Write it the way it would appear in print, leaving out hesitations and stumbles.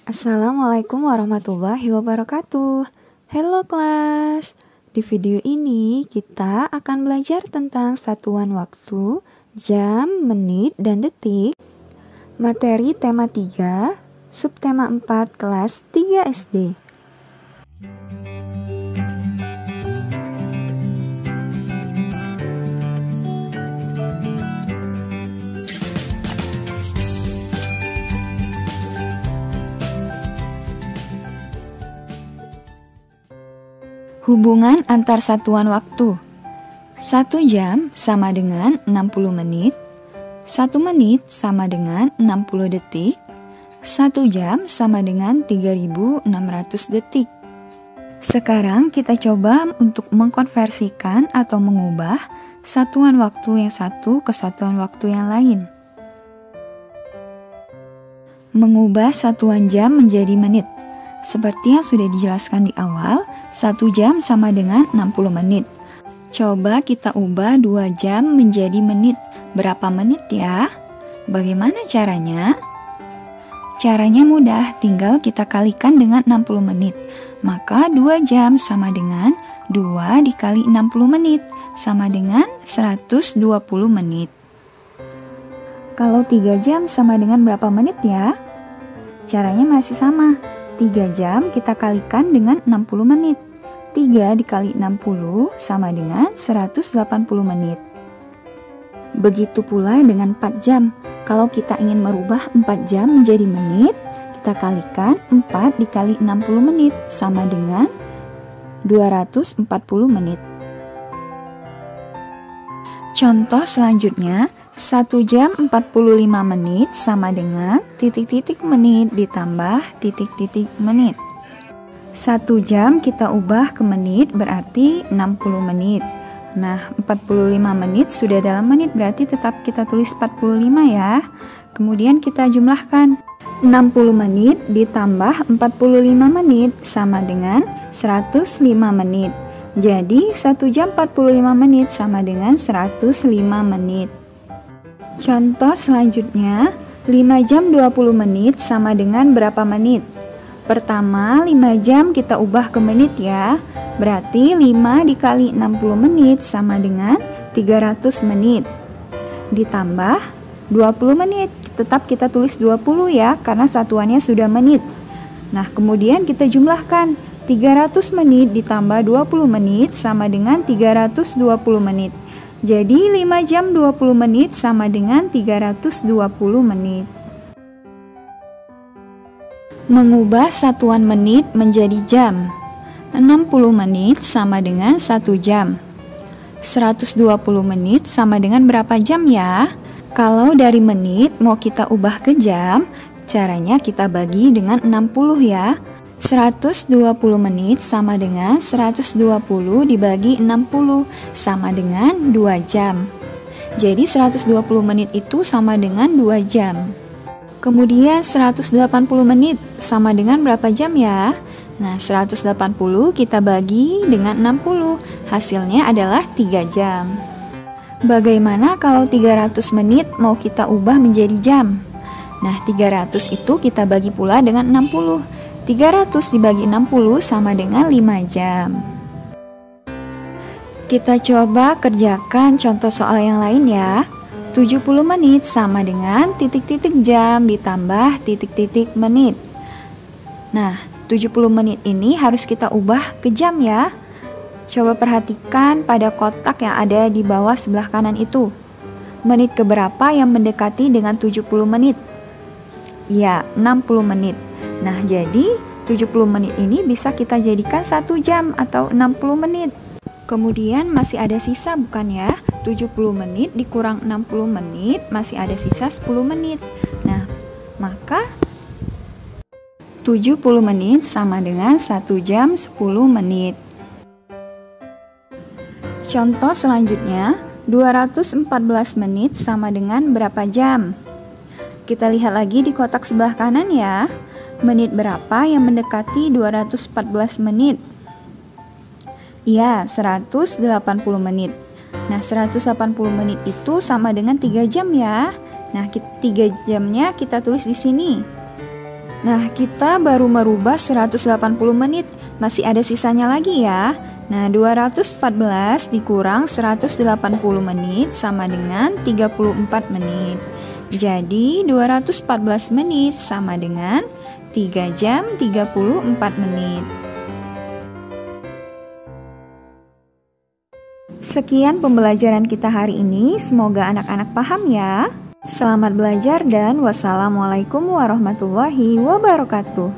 Assalamualaikum warahmatullahi wabarakatuh. Halo kelas. Di video ini kita akan belajar tentang satuan waktu, jam, menit, dan detik. Materi tema 3, subtema 4 kelas 3 SD. Hubungan antar satuan waktu. 1 jam sama dengan 60 menit, 1 menit sama dengan 60 detik, 1 jam sama dengan 3600 detik. Sekarang kita coba untuk mengkonversikan atau mengubah satuan waktu yang satu ke satuan waktu yang lain. Mengubah satuan jam menjadi menit. Seperti yang sudah dijelaskan di awal, 1 jam sama dengan 60 menit. Coba kita ubah 2 jam menjadi menit. Berapa menit ya? Bagaimana caranya? Caranya mudah, tinggal kita kalikan dengan 60 menit. Maka 2 jam sama dengan 2 dikali 60 menit, sama dengan 120 menit. Kalau 3 jam sama dengan berapa menit ya? Caranya masih sama. 3 jam kita kalikan dengan 60 menit. 3 dikali 60 sama dengan 180 menit. Begitu pula dengan 4 jam. Kalau kita ingin merubah 4 jam menjadi menit, kita kalikan 4 dikali 60 menit sama dengan 240 menit. Contoh selanjutnya, 1 jam 45 menit sama dengan titik-titik menit ditambah titik-titik menit. 1 jam kita ubah ke menit berarti 60 menit. Nah, 45 menit sudah dalam menit berarti tetap kita tulis 45 ya. Kemudian kita jumlahkan. 60 menit ditambah 45 menit sama dengan 105 menit. Jadi 1 jam 45 menit sama dengan 105 menit. Contoh selanjutnya, 5 jam 20 menit sama dengan berapa menit? Pertama, 5 jam kita ubah ke menit ya. Berarti 5 dikali 60 menit sama dengan 300 menit. Ditambah 20 menit. Tetap kita tulis 20 ya, karena satuannya sudah menit. Nah, kemudian kita jumlahkan. 300 menit ditambah 20 menit sama dengan 320 menit. Jadi 5 jam 20 menit sama dengan 320 menit. Mengubah satuan menit menjadi jam. 60 menit sama dengan 1 jam. 120 menit sama dengan berapa jam ya? Kalau dari menit mau kita ubah ke jam, caranya kita bagi dengan 60 ya. 120 menit sama dengan 120 dibagi 60 sama dengan 2 jam. Jadi 120 menit itu sama dengan 2 jam. Kemudian 180 menit sama dengan berapa jam ya? Nah, 180 kita bagi dengan 60. Hasilnya adalah 3 jam. Bagaimana kalau 300 menit mau kita ubah menjadi jam? Nah, 300 itu kita bagi pula dengan 60. 300 dibagi 60 sama dengan 5 jam. Kita coba kerjakan contoh soal yang lain ya. 70 menit sama dengan titik-titik jam ditambah titik-titik menit. Nah, 70 menit ini harus kita ubah ke jam ya. Coba perhatikan pada kotak yang ada di bawah sebelah kanan itu. Menit keberapa yang mendekati dengan 70 menit? Ya, 60 menit. Nah, jadi 70 menit ini bisa kita jadikan 1 jam atau 60 menit. Kemudian masih ada sisa bukan ya? 70 menit dikurang 60 menit masih ada sisa 10 menit. Nah, maka 70 menit sama dengan 1 jam 10 menit. Contoh selanjutnya, 214 menit sama dengan berapa jam? Kita lihat lagi di kotak sebelah kanan ya. Menit berapa yang mendekati 214 menit? Ya, 180 menit. Nah, 180 menit itu sama dengan 3 jam ya. Nah, 3 jamnya kita tulis di sini. Nah, kita baru merubah 180 menit, masih ada sisanya lagi ya. Nah, 214 dikurang 180 menit sama dengan 34 menit. Jadi, 214 menit sama dengan 3 jam 34 menit. Sekian pembelajaran kita hari ini, semoga anak-anak paham ya. Selamat belajar dan wassalamualaikum warahmatullahi wabarakatuh.